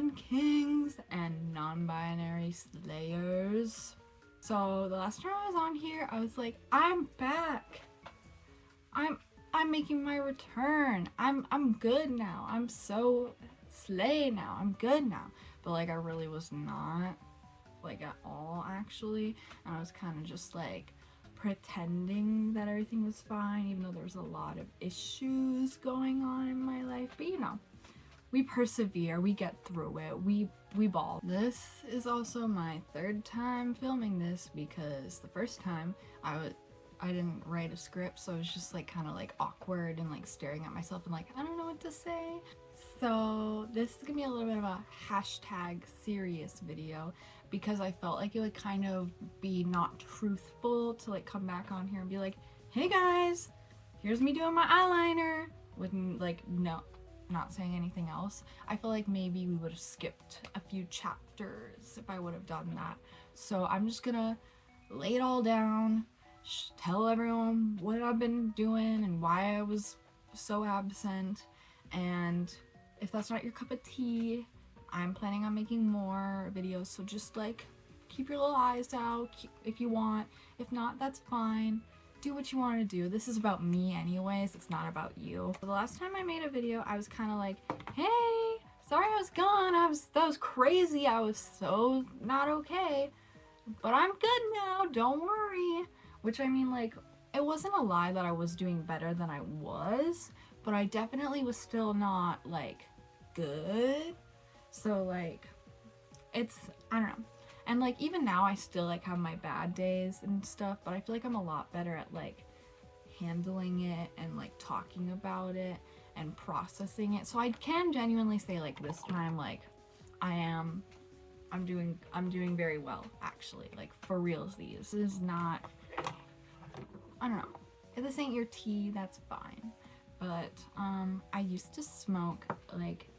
Queen Kings and non-binary slayers. So the last time I was on here, I was like, I'm back. I'm making my return. I'm good now. I'm so slay now. I'm good now. But like I really was not, like, at all actually. And I was kind of just like pretending that everything was fine, even though there was a lot of issues going on in my life. But you know, we persevere, we get through it, we ball. This is also my third time filming this because the first time I didn't write a script, so it was just like kind of like awkward and like staring at myself and like I don't know what to say. So this is gonna be a little bit of a hashtag serious video because I felt like it would kind of be not truthful to like come back on here and be like, hey guys, here's me doing my eyeliner, with like not saying anything else. I feel like maybe we would have skipped a few chapters if I would have done that. So I'm just gonna lay it all down, tell everyone what I've been doing and why I was so absent. And if that's not your cup of tea, I'm planning on making more videos, so just like keep your little eyes out if you want. If not, that's fine. Do what you want to do. This is about me anyways, it's not about you. The last time I made a video, I was kind of like, hey, sorry I was gone, that was crazy, I was so not okay, but I'm good now, don't worry. Which I mean, like, it wasn't a lie that I was doing better than I was, but I definitely was still not like good. So like, it's, I don't know. And like even now I still like have my bad days and stuff, but I feel like I'm a lot better at like handling it and like talking about it and processing it. So I can genuinely say like this time like I'm doing very well actually, like for realsies. This is not, I don't know. If this ain't your tea, that's fine. But I used to smoke like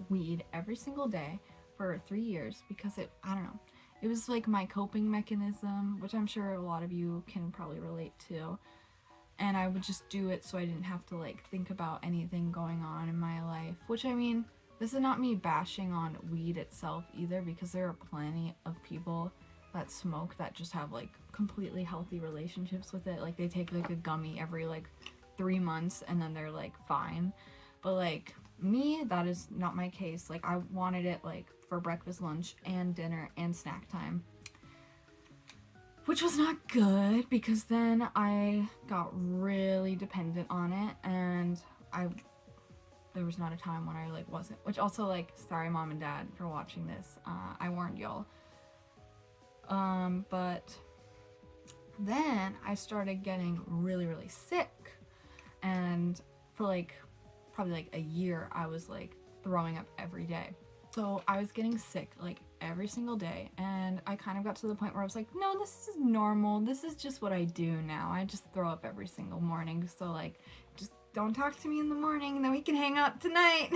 weed every single day for 3 years because I don't know, it was like my coping mechanism, which I'm sure a lot of you can probably relate to. And I would just do it so I didn't have to like think about anything going on in my life. Which I mean, this is not me bashing on weed itself either, because there are plenty of people that smoke that just have like completely healthy relationships with it. Like they take like a gummy every like 3 months and then they're like fine. But like me, that is not my case. Like I wanted it like for breakfast, lunch, and dinner and snack time, which was not good because then I got really dependent on it, and there was not a time when I like wasn't. Which also, like, sorry mom and dad for watching this. I warned y'all. But then I started getting really, really sick, and for like probably like a year I was like throwing up every day. So I was getting sick like every single day, and I kind of got to the point where I was like, no, this is normal, this is just what I do now, I just throw up every single morning, so like just don't talk to me in the morning and then we can hang out tonight.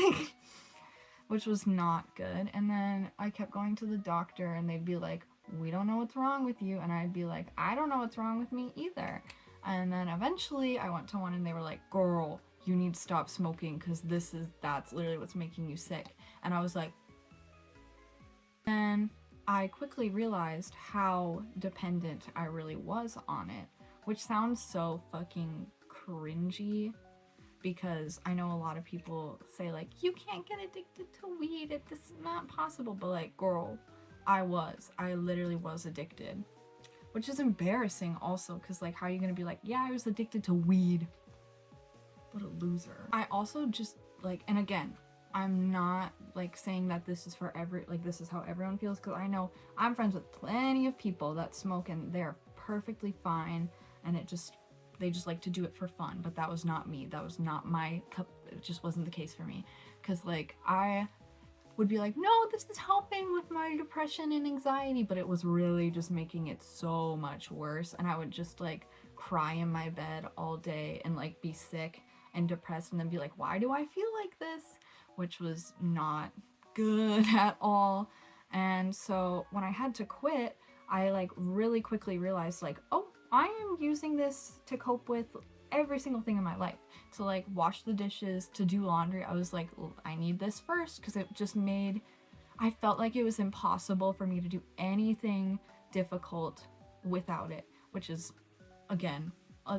Which was not good. And then I kept going to the doctor and they'd be like, we don't know what's wrong with you, and I'd be like, I don't know what's wrong with me either. And then eventually I went to one and they were like, girl, you need to stop smoking because that's literally what's making you sick. And I was like, then I quickly realized how dependent I really was on it, which sounds so fucking cringy because I know a lot of people say like, you can't get addicted to weed, it's not possible, but like, girl, I literally was addicted. Which is embarrassing also, because like, how are you gonna be like, yeah, I was addicted to weed? What a loser. I also just like, and again, I'm not like saying that this is for this is how everyone feels, because I know I'm friends with plenty of people that smoke and they're perfectly fine, and they just like to do it for fun. But that was not me. That was not my cup. It just wasn't the case for me, because like I would be like, no, this is helping with my depression and anxiety, but it was really just making it so much worse. And I would just like cry in my bed all day and like be sick and depressed and then be like, why do I feel like this? Which was not good at all. And so when I had to quit, I like really quickly realized like, oh, I am using this to cope with every single thing in my life. To like wash the dishes, to do laundry, I was like, I need this first, because it just made I felt like it was impossible for me to do anything difficult without it, which is, again,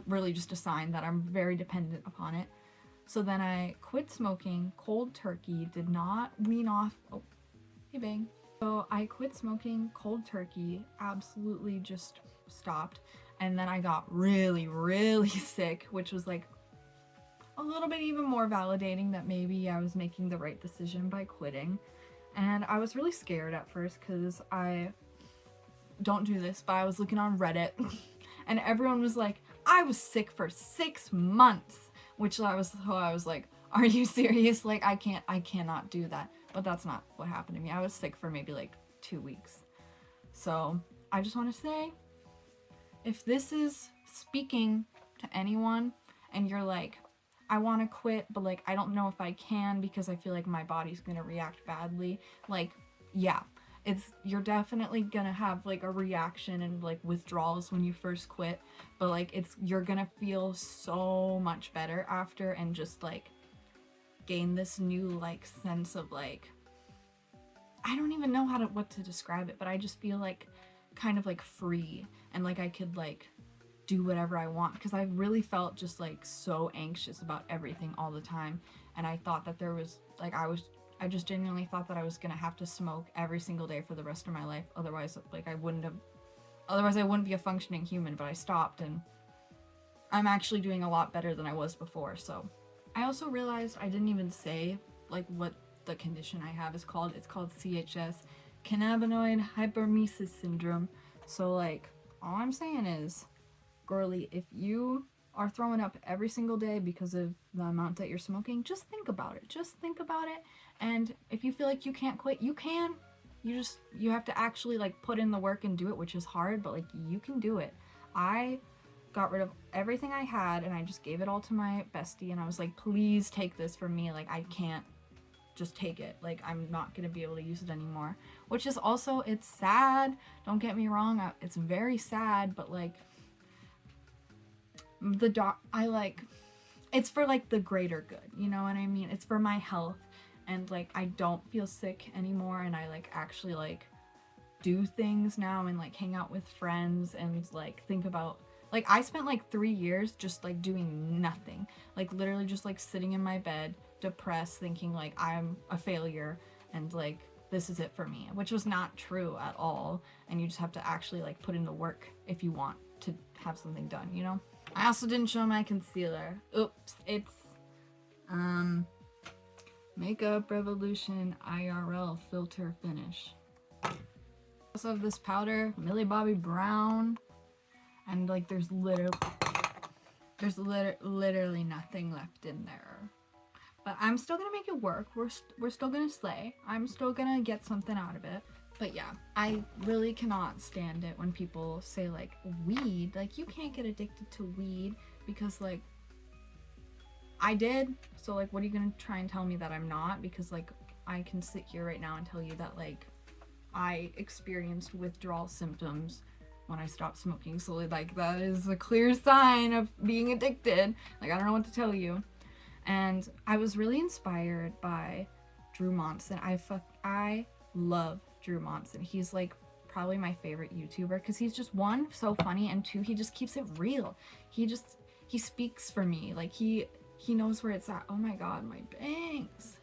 really just a sign that I'm very dependent upon it. So then I quit smoking cold turkey, did not wean off. Oh, hey, bang. So I quit smoking cold turkey, absolutely just stopped. And then I got really, really sick, which was like a little bit even more validating that maybe I was making the right decision by quitting. And I was really scared at first because I don't do this, but I was looking on Reddit and everyone was like, I was sick for 6 months, which I was like, are you serious? Like, I cannot do that. But that's not what happened to me. I was sick for maybe like 2 weeks. So I just want to say, if this is speaking to anyone and you're like, I want to quit, but like, I don't know if I can because I feel like my body's going to react badly. Like, yeah, you're definitely going to have like a reaction and like withdrawals when you first quit, but like you're going to feel so much better after and just like gain this new like sense of like, I don't even know what to describe it, but I just feel like kind of like free and like I could like do whatever I want, because I really felt just like so anxious about everything all the time. And I thought that there was like, I just genuinely thought that I was gonna have to smoke every single day for the rest of my life. Otherwise I wouldn't be a functioning human. But I stopped and I'm actually doing a lot better than I was before. So I also realized I didn't even say like what the condition I have is called. It's called CHS, cannabinoid hyperemesis syndrome. So like, all I'm saying is, girly, if you are throwing up every single day because of the amount that you're smoking, just think about it. Just think about it. And if you feel like you can't quit, you can. You have to actually like put in the work and do it, which is hard, but like you can do it. I got rid of everything I had and I just gave it all to my bestie and I was like, please take this from me. Like, I can't just take it. Like, I'm not gonna be able to use it anymore. Which is also, it's sad. Don't get me wrong. It's very sad, but like, it's for like the greater good, you know what I mean? It's for my health, and like I don't feel sick anymore, and I like actually like do things now and like hang out with friends and like think about, like, I spent like 3 years just like doing nothing, like literally just like sitting in my bed depressed thinking like I'm a failure and like this is it for me, which was not true at all. And you just have to actually like put in the work if you want to have something done, you know? I also didn't show my concealer. Oops, it's Makeup Revolution IRL Filter Finish. I also have this powder, Millie Bobby Brown, and like there's literally nothing left in there. But I'm still gonna make it work. We're still gonna slay. I'm still gonna get something out of it. But yeah, I really cannot stand it when people say like weed, like you can't get addicted to weed, because like I did. So like, what are you gonna try and tell me that I'm not? Because like I can sit here right now and tell you that like I experienced withdrawal symptoms when I stopped smoking. So like that is a clear sign of being addicted. Like, I don't know what to tell you. And I was really inspired by Drew Monson. I love Drew Monson. He's like probably my favorite YouTuber because he's just, one, so funny, and two, he just keeps it real. He speaks for me. Like he knows where it's at. Oh my god, my bangs.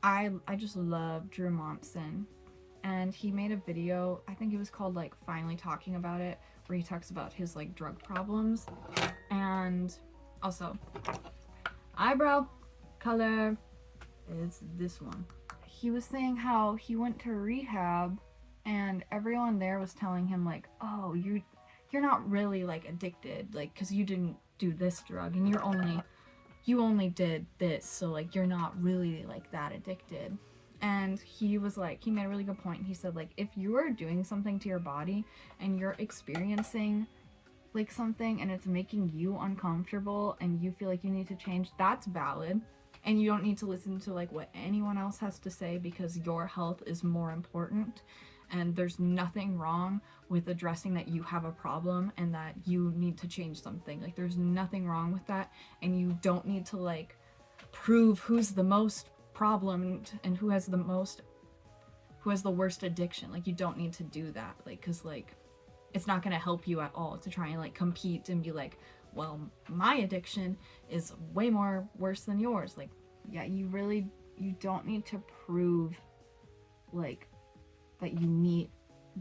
I just love Drew Monson. And he made a video, I think it was called like Finally Talking About It, where he talks about his like drug problems. And also, eyebrow color is this one. He was saying how he went to rehab and everyone there was telling him like, oh, you're not really like addicted, like, because you didn't do this drug and you only did this, so like you're not really like that addicted. And he was like, he made a really good point. He said like, if you are doing something to your body and you're experiencing like something and it's making you uncomfortable and you feel like you need to change, that's valid. And you don't need to listen to like what anyone else has to say, because your health is more important. And there's nothing wrong with addressing that you have a problem and that you need to change something. Like, there's nothing wrong with that. And you don't need to like prove who's the most problem and who has the worst addiction. Like, you don't need to do that, like, because like it's not going to help you at all to try and like compete and be like, well, my addiction is way more worse than yours. Like, yeah, you don't need to prove like that you need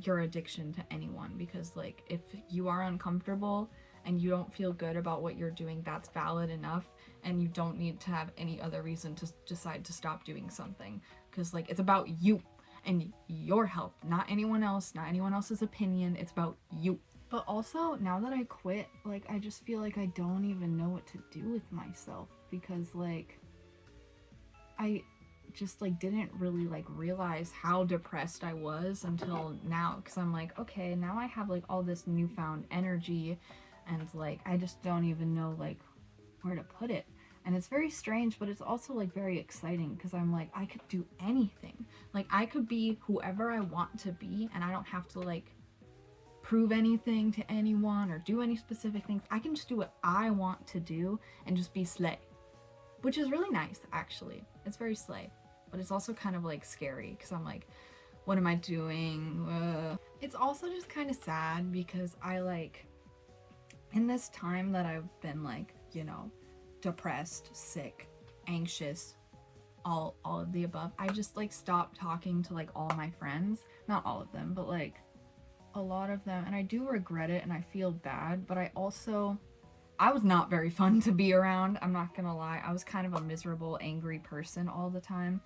your addiction to anyone, because like if you are uncomfortable and you don't feel good about what you're doing, that's valid enough, and you don't need to have any other reason to decide to stop doing something, because like it's about you and your health, not anyone else, not anyone else's opinion. It's about you. But also, now that I quit, like, I just feel like I don't even know what to do with myself, because like I just like didn't really like realize how depressed I was until now, because I'm like, okay, now I have like all this newfound energy, and like I just don't even know like where to put it. And it's very strange, but it's also like very exciting, because I'm like, I could do anything. Like, I could be whoever I want to be, and I don't have to like prove anything to anyone or do any specific things. I can just do what I want to do and just be slay, which is really nice, actually. It's very slay, but it's also kind of like scary, because I'm like, what am I doing? It's also just kind of sad, because I like, in this time that I've been like, you know, depressed, sick, anxious, all of the above, I just like stopped talking to like all my friends. Not all of them, but like a lot of them, and I do regret it and I feel bad, but I was not very fun to be around. I'm not gonna lie. I was kind of a miserable, angry person all the time.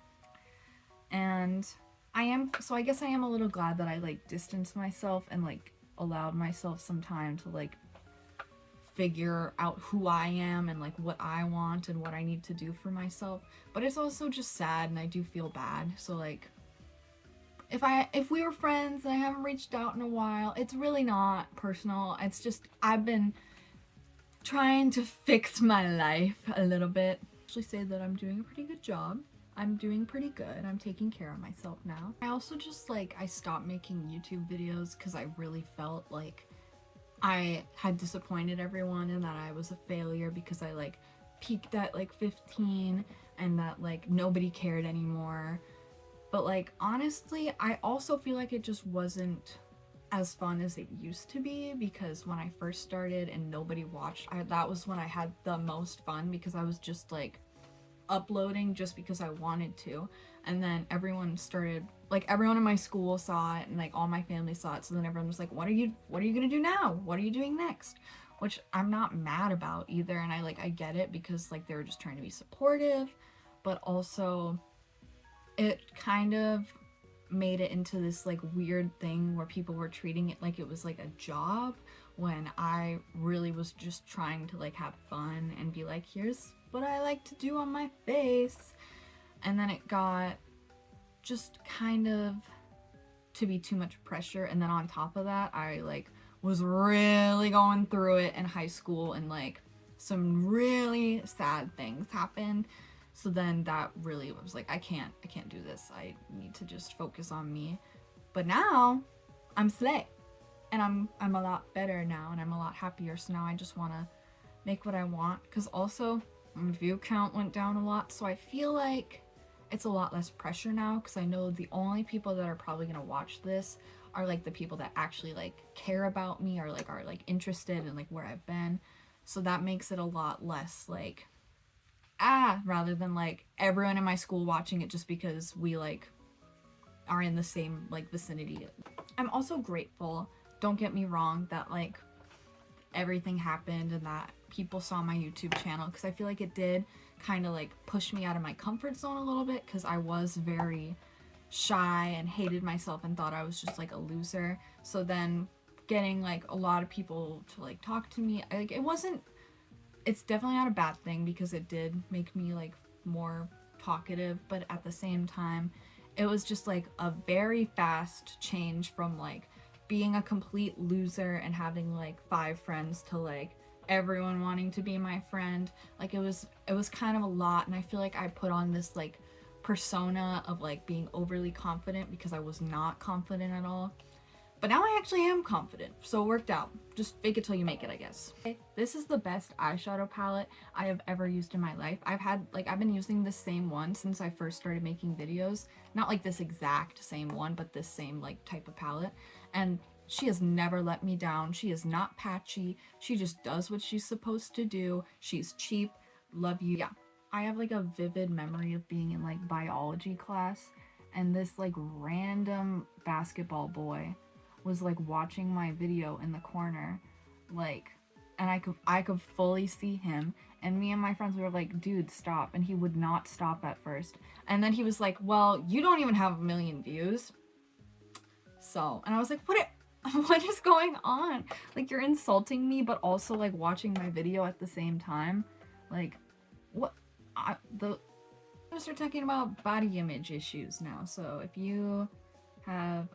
And I guess I am a little glad that I like distanced myself and like allowed myself some time to like figure out who I am and like what I want and what I need to do for myself. But it's also just sad, and I do feel bad. So like, if we were friends and I haven't reached out in a while, it's really not personal. It's just I've been trying to fix my life a little bit. I actually say that I'm doing a pretty good job. I'm doing pretty good. I'm taking care of myself now. I also just like, I stopped making YouTube videos because I really felt like I had disappointed everyone and that I was a failure, because I like peaked at like 15 and that like nobody cared anymore. But like, honestly, I also feel like it just wasn't as fun as it used to be, because when I first started and nobody watched, that was when I had the most fun, because I was just like uploading just because I wanted to. And then everyone in my school saw it, and like all my family saw it, so then everyone was like, what are you gonna do now? What are you doing next? Which I'm not mad about either, and I get it, because like they were just trying to be supportive, but also it kind of made it into this like weird thing where people were treating it like it was like a job, when I really was just trying to like have fun and be like, here's what I like to do on my face. And then it got just kind of to be too much pressure, and then on top of that, I like was really going through it in high school, and like some really sad things happened. So then that really was like, I can't do this. I need to just focus on me. But now I'm slay, and I'm a lot better now, and I'm a lot happier. So now I just want to make what I want, because also my view count went down a lot, so I feel like it's a lot less pressure now, because I know the only people that are probably gonna watch this are like the people that actually like care about me, or like are like interested in like where I've been. So that makes it a lot less like rather than like everyone in my school watching it just because we like are in the same like vicinity. I'm also grateful, don't get me wrong, that like everything happened and that people saw my YouTube channel, because I feel like it did kind of like push me out of my comfort zone a little bit, because I was very shy and hated myself and thought I was just like a loser. So then getting like a lot of people to like talk to me, like it's definitely not a bad thing, because it did make me like more talkative, but at the same time it was just like a very fast change from like being a complete loser and having like 5 friends to like everyone wanting to be my friend. Like it was kind of a lot, and I feel like I put on this like persona of like being overly confident, because I was not confident at all. But now I actually am confident, so it worked out. Just fake it till you make it, I guess. Okay, this is the best eyeshadow palette I have ever used in my life. I've been using the same one since I first started making videos. Not like this exact same one, but this same like type of palette. And she has never let me down. She is not patchy. She just does what she's supposed to do. She's cheap. Love you. Yeah, I have like a vivid memory of being in like biology class, and this like random basketball boy was like watching my video in the corner, like, and I could fully see him, and me and my friends were like, dude, stop, and he would not stop at first, and then he was like, well, you don't even have 1 million views. So, and I was like, what is going on? Like, you're insulting me but also like watching my video at the same time. Like, what? I'm gonna start talking about body image issues now. So if you have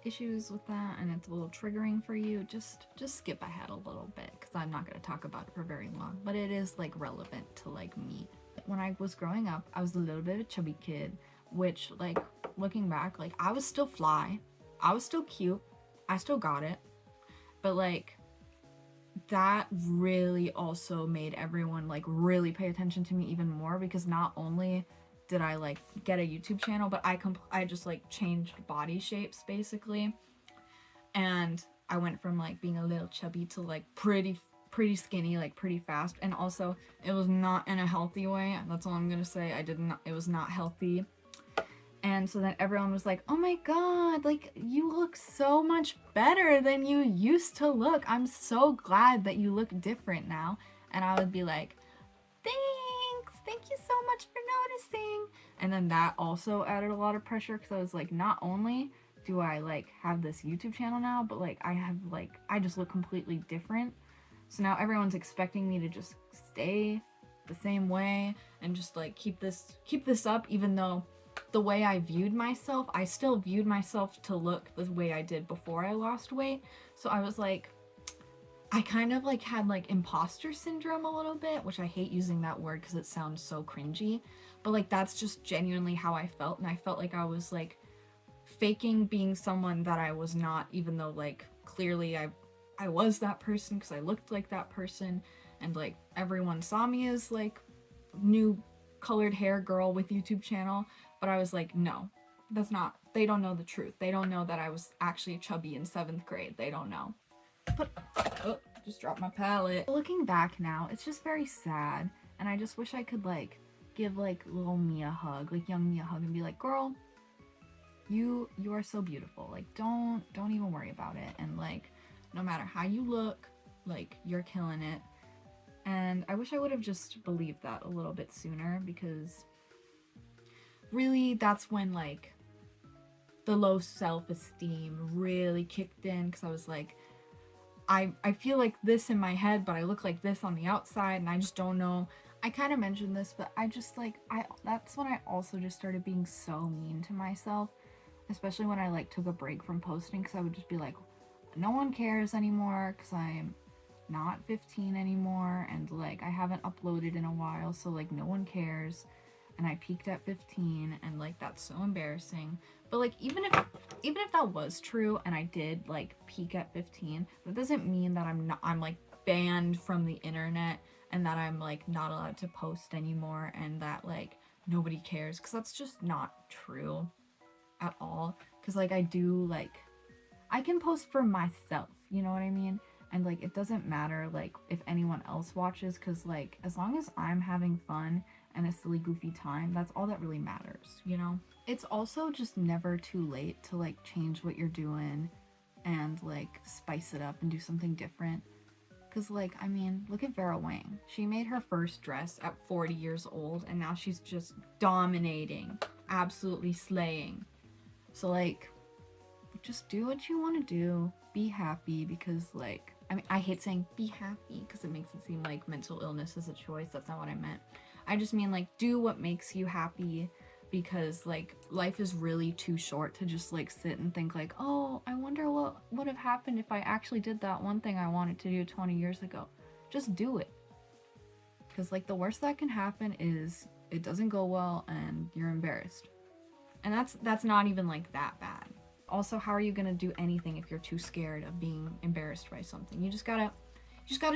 issues with that and it's a little triggering for you, just skip ahead a little bit, because I'm not going to talk about it for very long, but it is like relevant to like me. When I was growing up, I was a little bit of a chubby kid, which like looking back, like I was still fly, I was still cute, I still got it, but like that really also made everyone like really pay attention to me even more, because not only did I like get a YouTube channel, but I just like changed body shapes basically, and I went from like being a little chubby to like pretty skinny, like pretty fast. And also it was not in a healthy way. That's all I'm gonna say. It was not healthy. And so then everyone was like, oh my god, like you look so much better than you used to look. I'm so glad that you look different now. And I would be like, thank you so much for noticing. And then that also added a lot of pressure, because I was like, not only do I like have this YouTube channel now, but like I just look completely different. So now everyone's expecting me to just stay the same way and just like keep this up, even though the way I viewed myself, I still viewed myself to look the way I did before I lost weight. So I was like, I kind of like had like imposter syndrome a little bit, which I hate using that word because it sounds so cringy, but like that's just genuinely how I felt. And I felt like I was like faking being someone that I was not, even though like clearly I was that person, because I looked like that person, and like everyone saw me as like new colored hair girl with YouTube channel. But I was like, no, that's not, they don't know the truth. They don't know that I was actually chubby in 7th grade. They don't know. But, oh, just dropped my palette. Looking back now, it's just very sad, and I just wish I could like give like little me a hug, like young me a hug, and be like, girl, you are so beautiful. Like don't even worry about it, and like no matter how you look, like you're killing it. And I wish I would have just believed that a little bit sooner, because really that's when like the low self-esteem really kicked in, because I was like, I feel like this in my head, but I look like this on the outside, and I just don't know. I kind of mentioned this, but I just like, that's when I also just started being so mean to myself, especially when I like took a break from posting, because I would just be like, no one cares anymore, because I'm not 15 anymore, and like I haven't uploaded in a while, so like no one cares. And I peaked at 15, and like that's so embarrassing. But like even if that was true and I did like peak at 15, that doesn't mean that I'm like banned from the internet, and that I'm like not allowed to post anymore, and that like nobody cares, because that's just not true at all. Because like I do, like I can post for myself, you know what I mean? And like it doesn't matter like if anyone else watches, because like as long as I'm having fun and a silly goofy time, that's all that really matters, you know? It's also just never too late to like change what you're doing and like spice it up and do something different. Because like, I mean, look at Vera Wang. She made her first dress at 40 years old, and now she's just dominating, absolutely slaying. So like, just do what you want to do, be happy, because like, I mean, I hate saying be happy because it makes it seem like mental illness is a choice. That's not what I meant. I just mean like do what makes you happy, because like life is really too short to just like sit and think like, oh, I wonder what would have happened if I actually did that one thing I wanted to do 20 years ago. Just do it. Because like the worst that can happen is it doesn't go well and you're embarrassed. And that's not even like that bad. Also, how are you gonna do anything if you're too scared of being embarrassed by something? You just gotta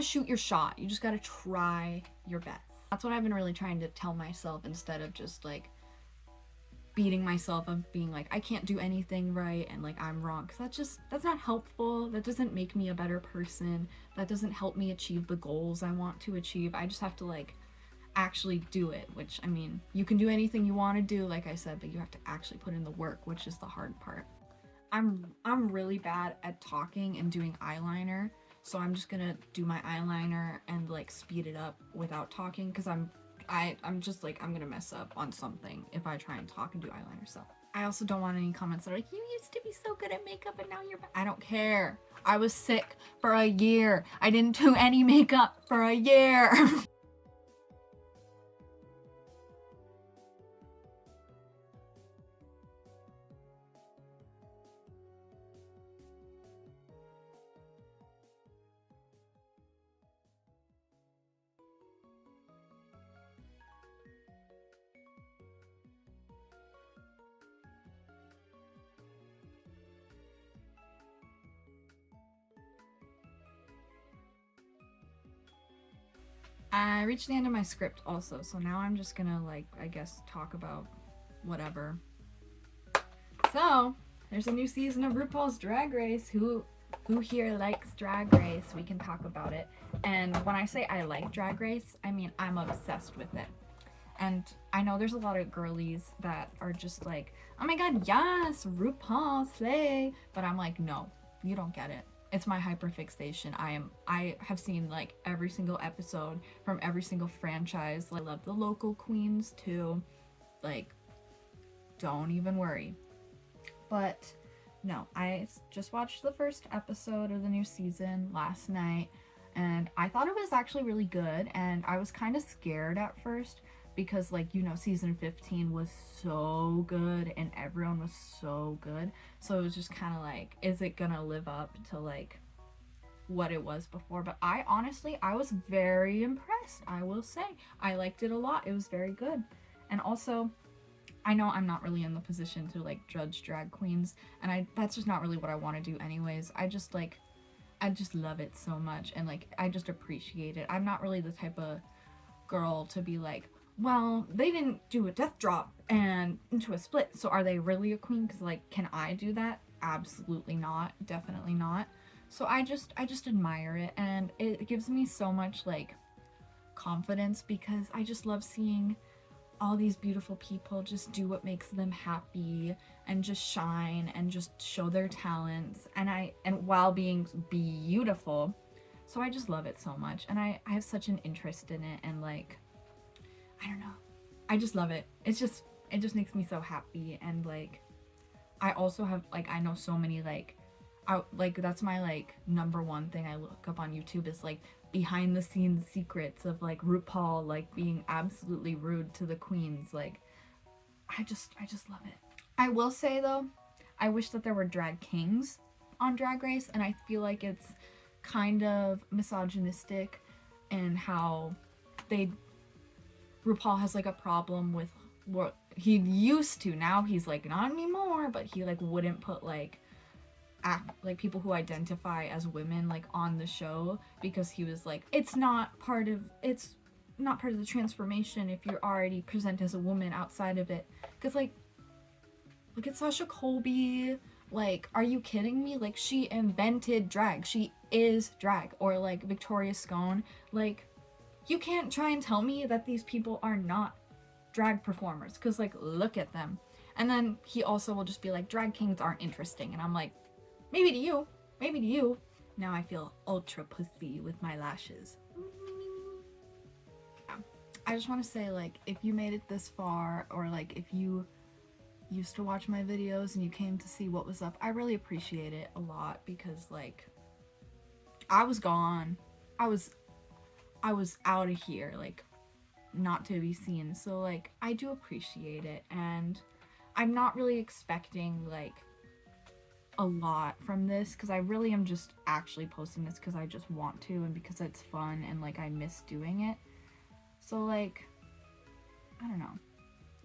shoot your shot. You just gotta try your best. That's what I've been really trying to tell myself, instead of just like beating myself of being like, I can't do anything right and like I'm wrong, because that's not helpful. That doesn't make me a better person. That doesn't help me achieve the goals I want to achieve. I just have to like actually do it, which, I mean, you can do anything you want to do, like I said, but you have to actually put in the work, which is the hard part. I'm really bad at talking and doing eyeliner, so I'm just gonna do my eyeliner and like speed it up without talking, because I'm just like, I'm gonna mess up on something if I try and talk and do eyeliner. So I also don't want any comments that are like, you used to be so good at makeup and now you're bad. I don't care. I was sick for a year. I didn't do any makeup for a year. I reached the end of my script also, so now I'm just gonna like, I guess, talk about whatever. So, there's a new season of RuPaul's Drag Race. Who here likes Drag Race? We can talk about it. And when I say I like Drag Race, I mean I'm obsessed with it. And I know there's a lot of girlies that are just like, oh my god, yes, RuPaul, slay. But I'm like, no, you don't get it. It's my hyperfixation. I have seen like every single episode from every single franchise. I love the local queens too. Like, don't even worry. But no, I just watched the first episode of the new season last night, and I thought it was actually really good, and I was kind of scared at first because, like, you know, season 15 was so good and everyone was so good. So it was just kind of like, is it gonna live up to like what it was before? But I was very impressed. I will say I liked it a lot. It was very good. And also, I know I'm not really in the position to like judge drag queens, and that's just not really what I want to do anyways. I just love it so much, and like I just appreciate it. I'm not really the type of girl to be like, well, they didn't do a death drop and into a split, so are they really a queen? Because like, can I do that? Absolutely not. Definitely not. So I just admire it, and it gives me so much like confidence, because I just love seeing all these beautiful people just do what makes them happy and just shine and just show their talents, and while being beautiful. So I just love it so much, and I have such an interest in it, and like, I don't know, I just love it. It just makes me so happy. And like, I also have like, I know so many like, that's my like number one thing I look up on YouTube, is like behind the scenes secrets of like RuPaul like being absolutely rude to the queens. Like, I just love it. I will say though, I wish that there were drag kings on Drag Race, and I feel like it's kind of misogynistic in how they RuPaul has like a problem with what he used to. Now he's like, not anymore, but he like wouldn't put like people who identify as women like on the show, because he was like, it's not part of the transformation if you already present as a woman outside of it. Because like, look at Sasha Colby. Like, are you kidding me? Like, she invented drag. She is drag. Or like Victoria Scone. Like, you can't try and tell me that these people are not drag performers, because like, look at them. And then he also will just be like, drag kings aren't interesting, and I'm like, maybe to you, maybe to you. Now I feel ultra pussy with my lashes. Yeah. I just want to say, like, if you made it this far, or like if you used to watch my videos and you came to see what was up, I really appreciate it a lot, because like, I was gone. I was out of here, like, not to be seen. So like, I do appreciate it, and I'm not really expecting like a lot from this, because I really am just actually posting this because I just want to, and because it's fun, and like I miss doing it. So like, I don't know,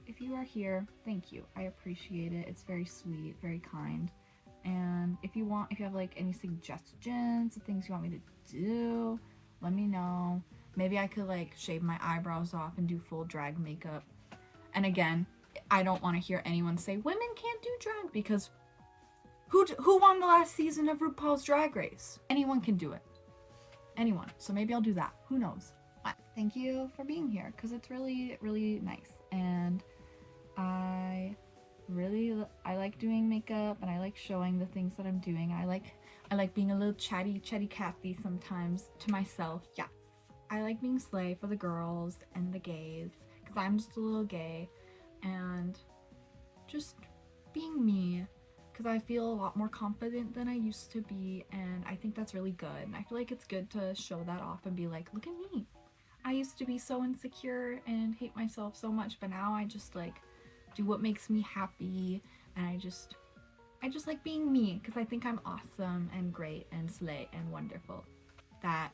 if you are here, thank you. I appreciate it. It's very sweet, very kind, And if you have like any suggestions of things you want me to do, let me know. Maybe I could like shave my eyebrows off and do full drag makeup. And again, I don't want to hear anyone say women can't do drag, because who won the last season of RuPaul's Drag Race? Anyone can do it. Anyone. So maybe I'll do that. Who knows? But thank you for being here, because it's really, really nice. And I like doing makeup, and I like showing the things that I'm doing. I like being a little chatty Cathy sometimes to myself. Yeah. I like being slay for the girls and the gays, because I'm just a little gay, and just being me, because I feel a lot more confident than I used to be, and I think that's really good. And I feel like it's good to show that off and be like, look at me. I used to be so insecure and hate myself so much, but now I just like do what makes me happy, and I just like being me, because I think I'm awesome and great and slay and wonderful. That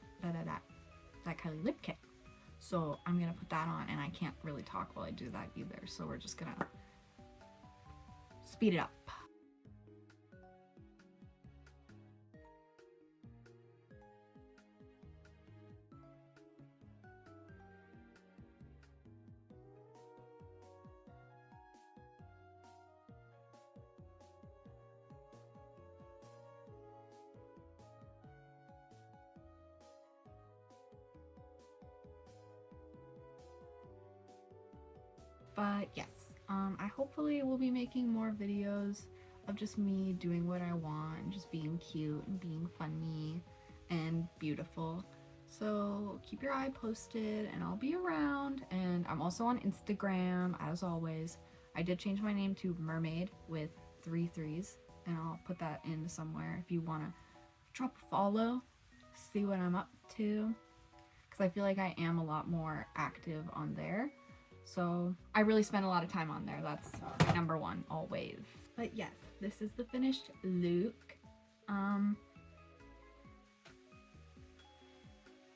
Kylie lip kit. So I'm gonna put that on, and I can't really talk while I do that either, so we're just gonna speed it up. But yes, I hopefully will be making more videos of just me doing what I want and just being cute and being funny and beautiful. So keep your eye posted, and I'll be around. And I'm also on Instagram, as always. I did change my name to Mermaid with 3 3s, and I'll put that in somewhere if you want to drop a follow, see what I'm up to, because I feel like I am a lot more active on there. So I really spend a lot of time on there. That's my number one always. But yes, this is the finished look.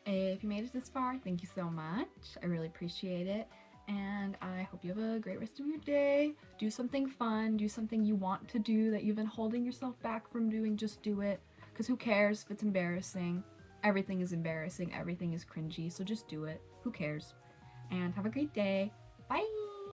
If you made it this far, thank you so much. I really appreciate it. And I hope you have a great rest of your day. Do something fun. Do something you want to do that you've been holding yourself back from doing. Just do it. Because who cares if it's embarrassing? Everything is embarrassing. Everything is cringy. So just do it. Who cares? And have a great day.